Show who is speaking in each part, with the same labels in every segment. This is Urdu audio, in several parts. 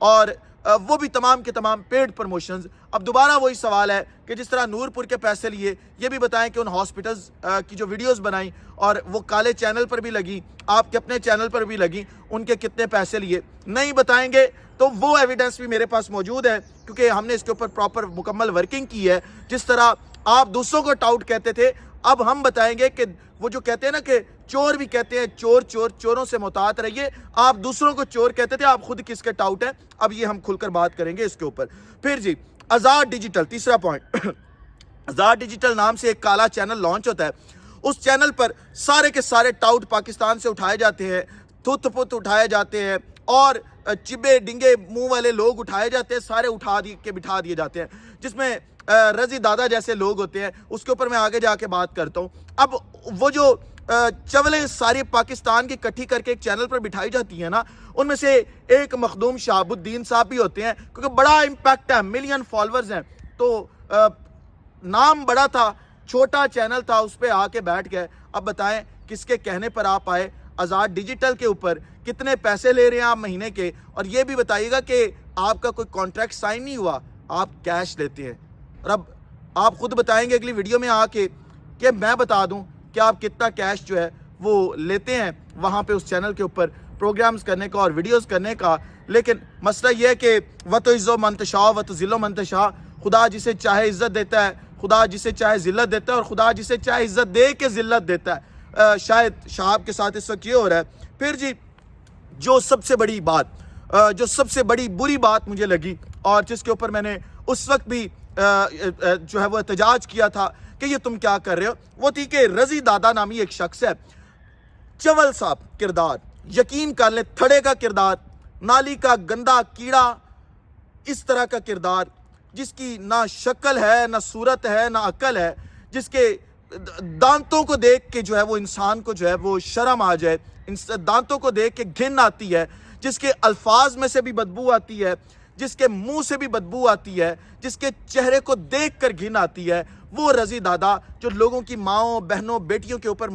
Speaker 1: اور وہ بھی تمام کے تمام پیڈ پروموشنز. اب دوبارہ وہی سوال ہے کہ جس طرح نور پور کے پیسے لیے, یہ بھی بتائیں کہ ان ہاسپٹلز کی جو ویڈیوز بنائیں اور وہ کالے چینل پر بھی لگیں, آپ کے اپنے چینل پر بھی لگیں, ان کے کتنے پیسے لیے نہیں بتائیں گے تو وہ ایویڈنس بھی میرے پاس موجود ہے, کیونکہ ہم نے اس کے اوپر پراپر مکمل ورکنگ کی ہے. جس طرح آپ دوسروں کو ٹاؤٹ کہتے تھے, اب ہم بتائیں گے کہ وہ جو کہتے ہیں نا کہ چور بھی کہتے ہیں چور چور, چوروں سے محتاط رہیے. آپ دوسروں کو چور کہتے تھے, آپ خود کس کے ٹاؤٹ ہیں, اب یہ ہم کھل کر بات کریں گے اس کے اوپر. پھر جی آزاد ڈیجیٹل, تیسرا پوائنٹ. آزاد ڈیجیٹل نام سے ایک کالا چینل لانچ ہوتا ہے. اس چینل پر سارے کے سارے ٹاؤٹ پاکستان سے اٹھائے جاتے ہیں, تھت پت اٹھائے جاتے ہیں, اور چبے ڈنگے منہ والے لوگ اٹھائے جاتے ہیں, سارے اٹھا کے بٹھا دیے جاتے ہیں, جس میں رضی دادا جیسے لوگ ہوتے ہیں. اس کے اوپر میں آگے جا کے بات کرتا ہوں. اب وہ جو چولیں ساری پاکستان کی کٹھی کر کے ایک چینل پر بٹھائی جاتی ہیں نا, ان میں سے ایک مخدوم شہاب الدین صاحب بھی ہوتے ہیں, کیونکہ بڑا امپیکٹ ہے, ملین فالورز ہیں, تو نام بڑا تھا, چھوٹا چینل تھا, اس پہ آ کے بیٹھ گئے. اب بتائیں کس کے کہنے پر آپ آئے, آزاد ڈیجیٹل کے اوپر کتنے پیسے لے رہے ہیں آپ مہینے کے, اور یہ بھی بتائیے گا کہ آپ کا کوئی کانٹریکٹ سائن نہیں ہوا, آپ کیش لیتے ہیں. اور اب آپ خود بتائیں گے اگلی ویڈیو میں آ کے کہ میں بتا دوں کہ آپ کتنا کیش جو ہے وہ لیتے ہیں وہاں پہ اس چینل کے اوپر پروگرامز کرنے کا اور ویڈیوز کرنے کا. لیکن مسئلہ یہ ہے کہ وَتُعِزُّ مَن تَشَاءُ وَتُذِلُّ مَن تَشَاءُ, خدا جسے چاہے عزت دیتا ہے, خدا جسے چاہے ذلت دیتا ہے, اور خدا جسے چاہے عزت دے کے ذلت دیتا ہے. شاید شہاب کے ساتھ اس وقت یہ ہو رہا ہے. پھر جی جو سب سے بڑی بات, جو سب سے بڑی بری بات مجھے لگی, اور جس کے اوپر میں نے اس وقت بھی جو ہے وہ احتجاج کیا تھا کہ یہ تم کیا کر رہے ہو, وہ تھی کہ رضی دادا نامی ایک شخص ہے, چول صاحب کردار, یقین کر لیں تھڑے کا کردار, نالی کا گندا کیڑا, اس طرح کا کردار, جس کی نہ شکل ہے نہ صورت ہے نہ عقل ہے, جس کے دانتوں کو دیکھ کے جو ہے وہ انسان کو جو ہے وہ شرم آ جائے, دانتوں کو دیکھ کے گھن آتی ہے, جس کے الفاظ میں سے بھی بدبو آتی ہے, جس کے منہ سے بھی بدبو آتی ہے, جس کے چہرے کو دیکھ کر گھن آتی ہے, وہ رضی دادا جو لوگوں کی ماؤں بہنوں بیٹیوں کے اوپر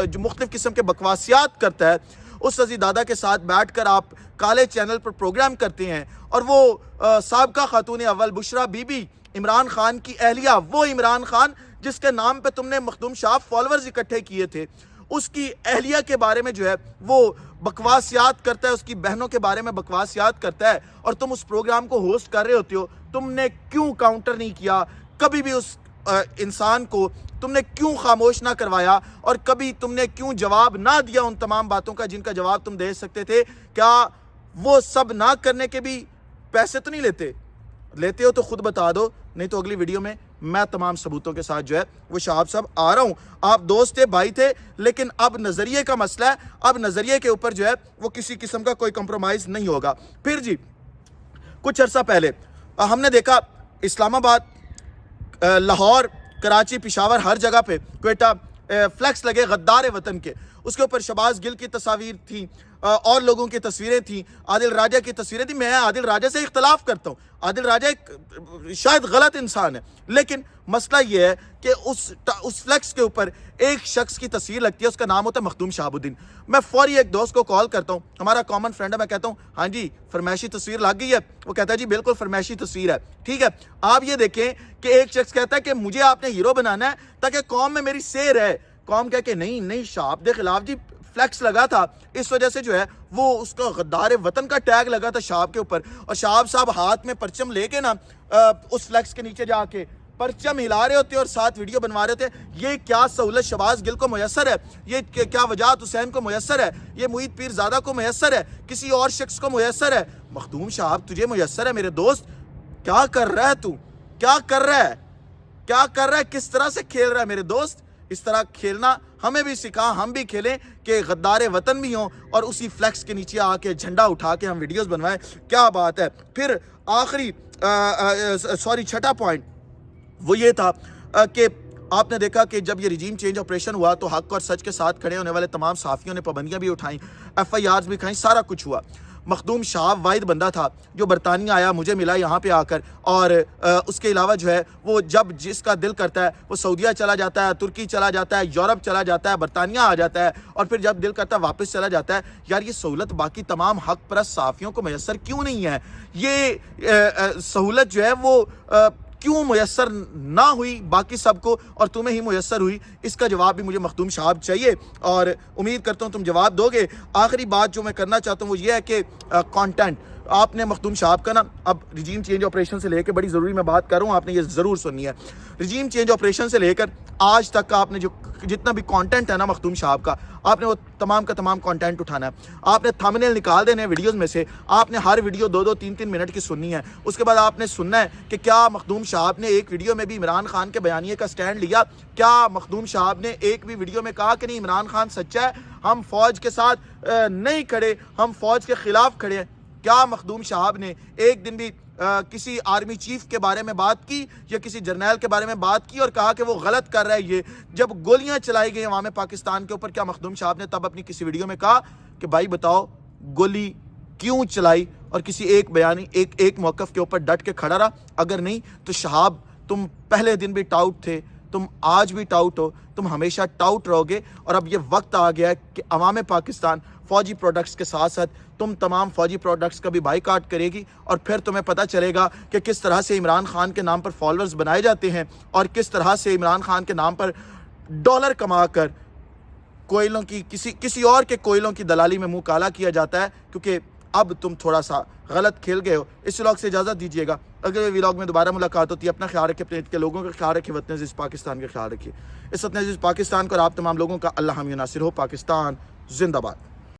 Speaker 1: جو مختلف قسم کے بکواسیات کرتا ہے, اس رضی دادا کے ساتھ بیٹھ کر آپ کالے چینل پر پروگرام کرتے ہیں. اور وہ سابقہ خاتون اول بشرا بی بی عمران خان کی اہلیہ, وہ عمران خان جس کے نام پہ تم نے مخدوم شہاب فالورز اکٹھے کیے تھے, اس کی اہلیہ کے بارے میں جو ہے وہ بکواسیات کرتا ہے, اس کی بہنوں کے بارے میں بکواسیات کرتا ہے, اور تم اس پروگرام کو ہوسٹ کر رہے ہوتے ہو. تم نے کیوں کاؤنٹر نہیں کیا کبھی بھی اس انسان کو, تم نے کیوں خاموش نہ کروایا, اور کبھی تم نے کیوں جواب نہ دیا ان تمام باتوں کا جن کا جواب تم دے سکتے تھے؟ کیا وہ سب نہ کرنے کے بھی پیسے تو نہیں لیتے ہو تو خود بتا دو, نہیں تو اگلی ویڈیو میں میں تمام ثبوتوں کے ساتھ جو ہے وہ شہاب صاحب آ رہا ہوں. آپ دوست تھے, بھائی تھے, لیکن اب نظریے کا مسئلہ ہے, اب نظریے کے اوپر جو ہے وہ کسی قسم کا کوئی کمپرومائز نہیں ہوگا. پھر جی کچھ عرصہ پہلے ہم نے دیکھا اسلام آباد, لاہور, کراچی, پشاور, ہر جگہ پہ کوئٹہ فلیکس لگے غدار وطن کے. اس کے اوپر شہباز گل کی تصاویر تھیں, اور لوگوں کی تصویریں تھیں, عادل راجہ کی تصویریں تھیں. میں عادل راجہ سے اختلاف کرتا ہوں, عادل راجہ ایک شاید غلط انسان ہے, لیکن مسئلہ یہ ہے کہ اس فلیکس کے اوپر ایک شخص کی تصویر لگتی ہے, اس کا نام ہوتا ہے مخدوم شہاب الدین. میں فوری ایک دوست کو کال کرتا ہوں, ہمارا کامن فرینڈ ہے, میں کہتا ہوں ہاں جی فرمائشی تصویر لگ گئی ہے. وہ کہتا ہے جی بالکل فرمائشی تصویر ہے, ٹھیک ہے. آپ یہ دیکھیں کہ ایک شخص کہتا ہے کہ مجھے آپ نے ہیرو بنانا ہے تاکہ قوم میں میری سیر ہے. قوم کہہ کہ نہیں شہاب دے خلاف جی فلیکس لگا تھا, اس وجہ سے جو ہے وہ اس کا غدار وطن کا ٹیگ لگا تھا شہاب کے اوپر, اور شہاب صاحب ہاتھ میں پرچم لے کے نا اس فلیکس کے نیچے جا کے پرچم ہلا رہے ہوتے اور ساتھ ویڈیو بنوا رہے ہوتے. یہ کیا سہولت شہباز گل کو میسر ہے, یہ کیا وجاہت حسین کو میسر ہے, یہ معید پیر زادہ کو میسر ہے, کسی اور شخص کو میسر ہے؟ مخدوم شہاب تجھے میسر ہے میرے دوست. کیا کر رہا ہے تو, کیا کر رہا ہے, کس طرح سے کھیل رہا ہے میرے دوست؟ اس طرح کھیلنا ہمیں بھی سکھا, ہم بھی کھیلیں کہ غدار وطن بھی ہوں, اور اسی فلیکس کے نیچے آ کے جھنڈا اٹھا کے ہم ویڈیوز بنوائیں. کیا بات ہے. پھر آخری چھٹا پوائنٹ وہ یہ تھا کہ آپ نے دیکھا کہ جب یہ رجیم چینج آپریشن ہوا تو حق اور سچ کے ساتھ کھڑے ہونے والے تمام صحافیوں نے پابندیاں بھی اٹھائیں, ایف آئی آرز بھی کھائیں, سارا کچھ ہوا. مخدوم شہاب واحد بندہ تھا جو برطانیہ آیا, مجھے ملا یہاں پہ آ کر, اور اس کے علاوہ جو ہے وہ جب جس کا دل کرتا ہے وہ سعودیہ چلا جاتا ہے, ترکی چلا جاتا ہے, یورپ چلا جاتا ہے, برطانیہ آ جاتا ہے, اور پھر جب دل کرتا ہے واپس چلا جاتا ہے. یار یہ سہولت باقی تمام حق پرست صحافیوں کو میسر کیوں نہیں ہے؟ یہ سہولت جو ہے وہ کیوں میسر نہ ہوئی باقی سب کو اور تمہیں ہی میسر ہوئی؟ اس کا جواب بھی مجھے مخدوم شہاب چاہیے, اور امید کرتا ہوں تم جواب دو گے. آخری بات جو میں کرنا چاہتا ہوں وہ یہ ہے کہ کانٹینٹ آپ نے مخدوم شہاب کا نا, اب رجیم چینج آپریشن سے لے کے بڑی ضروری میں بات کر رہا ہوں, آپ نے یہ ضرور سننی ہے. رجیم چینج آپریشن سے لے کر آج تک کا آپ نے جو جتنا بھی کانٹینٹ ہے نا مخدوم شہاب کا, آپ نے وہ تمام کا تمام کانٹینٹ اٹھانا ہے. آپ نے تھمبنیل نکال دینے ہیں ویڈیوز میں سے, آپ نے ہر ویڈیو 2-3 منٹ کی سننی ہے. اس کے بعد آپ نے سننا ہے کہ کیا مخدوم شہاب نے ایک ویڈیو میں بھی عمران خان کے بیانیے کا سٹینڈ لیا؟ کیا مخدوم شہاب نے ایک بھی ویڈیو میں کہا کہ نہیں عمران خان سچا ہے, ہم فوج کے ساتھ نہیں کھڑے, ہم فوج کے خلاف کھڑے ہیں؟ کیا مخدوم شہاب نے ایک دن بھی کسی آرمی چیف کے بارے میں بات کی یا کسی جرنیل کے بارے میں بات کی اور کہا کہ وہ غلط کر رہا ہے؟ یہ جب گولیاں چلائی گئی عوام پاکستان کے اوپر, کیا مخدوم شہاب نے تب اپنی کسی ویڈیو میں کہا کہ بھائی بتاؤ گولی کیوں چلائی, اور کسی ایک بیانی ایک موقف کے اوپر ڈٹ کے کھڑا رہا؟ اگر نہیں تو شہاب تم پہلے دن بھی ٹاؤٹ تھے, تم آج بھی ٹاؤٹ ہو, تم ہمیشہ ٹاؤٹ رہو گے. اور اب یہ وقت آ گیا ہے کہ عوام پاکستان فوجی پروڈکٹس کے ساتھ ساتھ تم تمام فوجی پروڈکٹس کا بھی بائیکاٹ کرے گی, اور پھر تمہیں پتہ چلے گا کہ کس طرح سے عمران خان کے نام پر فالوورز بنائے جاتے ہیں, اور کس طرح سے عمران خان کے نام پر ڈالر کما کر کوئلوں کی کسی اور کے کوئلوں کی دلالی میں منہ کالا کیا جاتا ہے. کیونکہ اب تم تھوڑا سا غلط کھیل گئے ہو. اس ولاگ سے اجازت دیجیے گا, اگلے ولاگ میں دوبارہ ملاقات ہوتی ہے. اپنا خیال رکھیں, اپنے کے لوگوں کا خیال رکھیں, وطن عزیز پاکستان کا خیال رکھیے. اس وطن عزیز پاکستان کو اور آپ تمام لوگوں کا اللہ حامی و ناصر ہو. پاکستان زندہ باد.